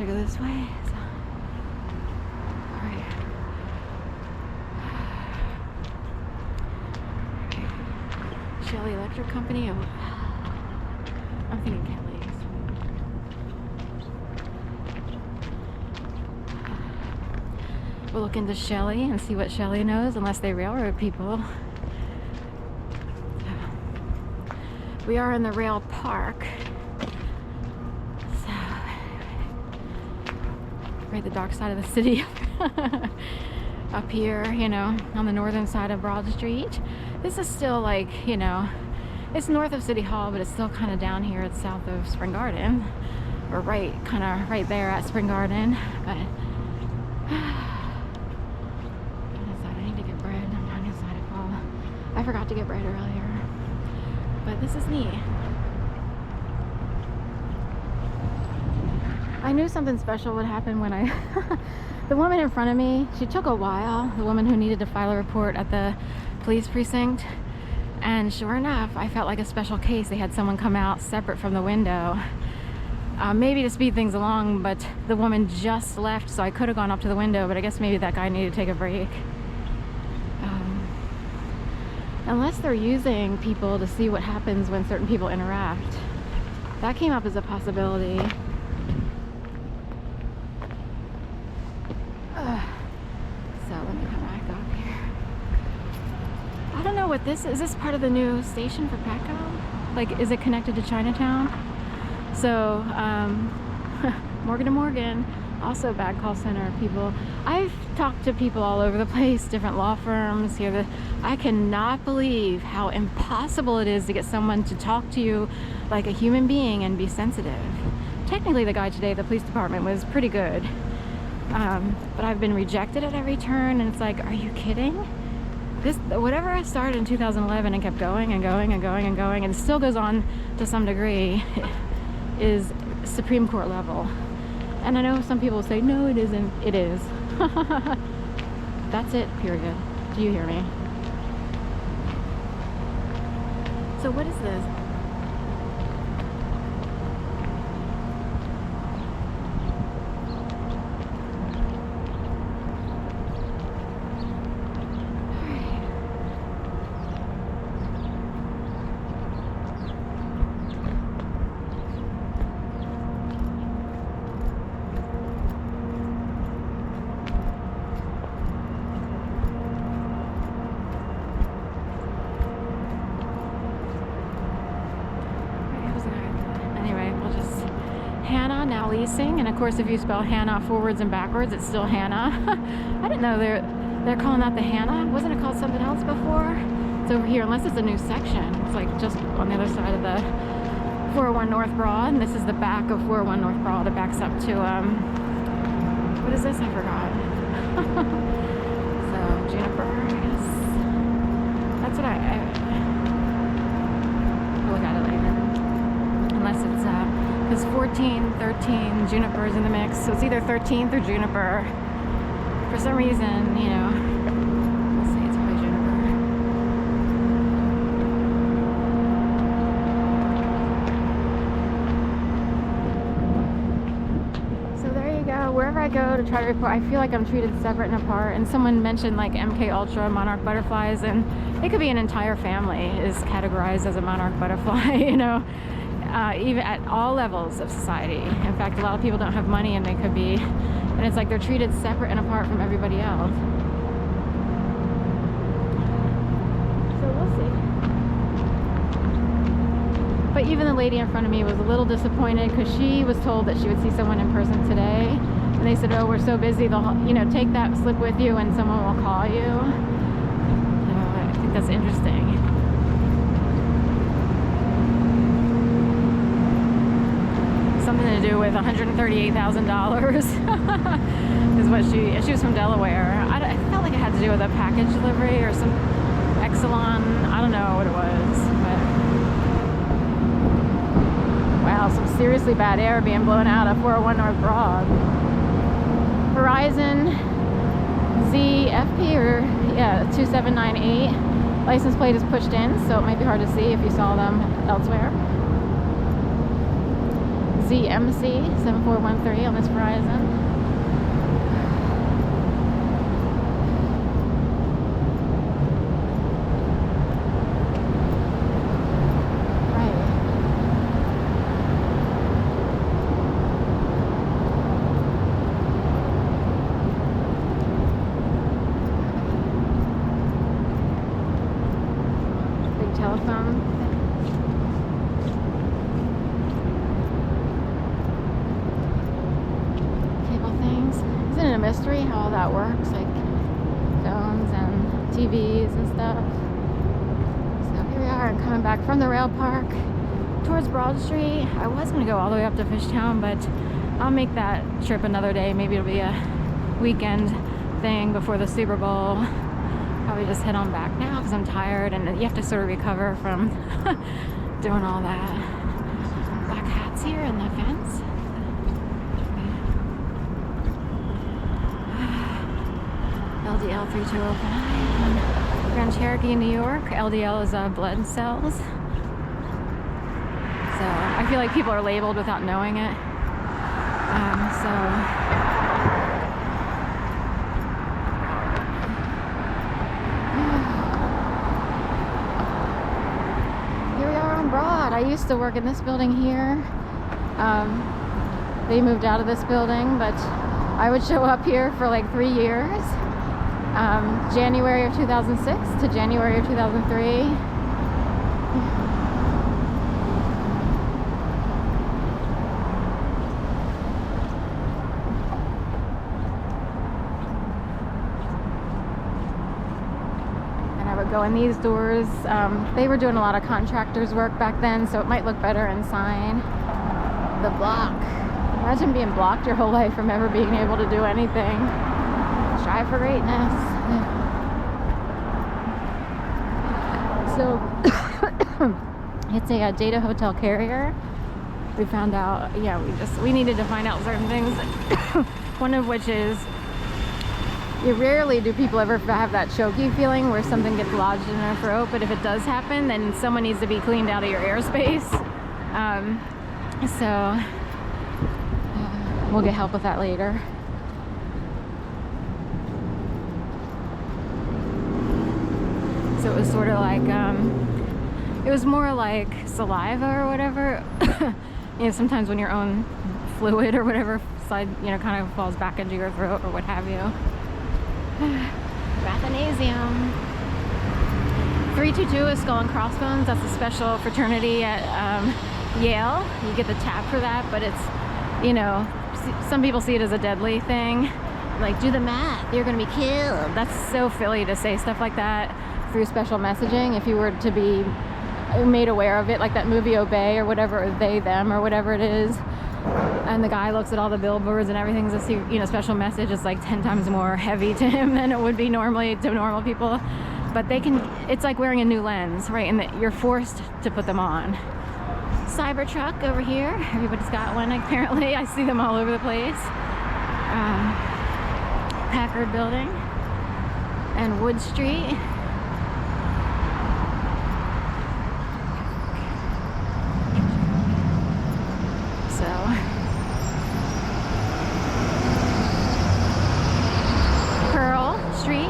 go this way. So, all right. Shelley Electric Company. Oh, I'm thinking Kelly's. We'll look into Shelley and see what Shelley knows, unless they railroad people. We are in the rail park. So, right the dark side of the city. Up here, you know, on the northern side of Broad Street. This is still like, you know, it's north of City Hall, but it's still kind of down here. It's south of Spring Garden, or right, kind of right there at Spring Garden. But I need to get bread. I'm trying to decide if I forgot to get bread earlier, but this is neat. I knew something special would happen when I the woman in front of me, she took a while, the woman who needed to file a report at the police precinct, and sure enough, I felt like a special case. They had someone come out separate from the window, maybe to speed things along, but the woman just left, so I could have gone up to the window, but I guess maybe that guy needed to take a break. Unless they're using people to see what happens when certain people interact. That came up as a possibility. So let me come back up here. I don't know what this is. Is this part of the new station for Petco? Like, is it connected to Chinatown? So, Morgan & Morgan, also bad call center people. I've talked to people all over the place, different law firms here. I cannot believe how impossible it is to get someone to talk to you like a human being and be sensitive. Technically, the guy today at the police department was pretty good. But I've been rejected at every turn, and it's like, are you kidding? Whatever I started in 2011 and kept going and going and going and going, and it still goes on to some degree, is Supreme Court level. And I know some people say, no, it isn't. It is. That's it, period. Do you hear me? So what is this? Now leasing, and of course if you spell Hannah forwards and backwards, it's still Hannah. I didn't know they're calling that the Hannah. Wasn't it called something else before? It's over here, unless it's a new section. It's like just on the other side of the 401 North Broad, and this is the back of 401 North Broad. It backs up to what is this? I forgot. So Juniper, I guess. That's what I'll look at it later. Unless it's because 14, 13, Juniper is in the mix. So it's either 13th or Juniper. For some reason, you know, let's see, it's probably Juniper. So there you go. Wherever I go to try to report, I feel like I'm treated separate and apart. And someone mentioned like MK Ultra, monarch butterflies, and it could be an entire family is categorized as a monarch butterfly, you know. Even at all levels of society. In fact, a lot of people don't have money, and they could be, and it's like they're treated separate and apart from everybody else. So we'll see. But even the lady in front of me was a little disappointed because she was told that she would see someone in person today, and they said, oh, we're so busy, they'll, you know, take that slip with you and someone will call you. So I think that's interesting. Something to do with $138,000 is what she was from Delaware. I felt like it had to do with a package delivery or some Exelon. I don't know what it was, but wow, some seriously bad air being blown out of 401 North Broad. Verizon ZFP, or yeah, 2798 license plate is pushed in, so it might be hard to see if you saw them elsewhere. ZMC 7413 on this Verizon. Telephone. Cable things. Isn't it a mystery how all that works? Like phones and TVs and stuff. So here we are. I'm coming back from the rail park towards Broad Street. I was going to go all the way up to Fishtown, but I'll make that trip another day. Maybe it'll be a weekend thing before the Super Bowl. Probably just head on back now because I'm tired, and you have to sort of recover from doing all that. Black hats here in the fence. LDL 3205. Grand Cherokee, New York. LDL is blood cells. So I feel like people are labeled without knowing it. I used to work in this building here. They moved out of this building, but I would show up here for like 3 years. January of 2006 to January of 2003. Go in these doors. They were doing a lot of contractors work back then, so it might look better inside. The block. Imagine being blocked your whole life from ever being able to do anything. Strive for greatness. So it's a data hotel carrier. We found out, yeah, we needed to find out certain things. One of which is, rarely do people ever have that choky feeling where something gets lodged in their throat, but if it does happen, then someone needs to be cleaned out of your airspace. So we'll get help with that later. So it was sort of like, it was more like saliva or whatever. Sometimes when your own fluid or whatever side, kind of falls back into your throat or what have you. Rathanasium. 322 is Skull and Crossbones. That's a special fraternity at Yale. You get the tab for that, but it's, some people see it as a deadly thing. Like, do the math, you're gonna be killed. That's so Philly to say stuff like that through special messaging. If you were to be made aware of it, like that movie Obey or whatever, or They, Them, or whatever it is, and the guy looks at all the billboards and everything's a special message. It's like 10 times more heavy to him than it would be normally to normal people. But it's like wearing a new lens, right? And that you're forced to put them on. Cybertruck over here. Everybody's got one apparently. I see them all over the place. Packard Building and Wood Street.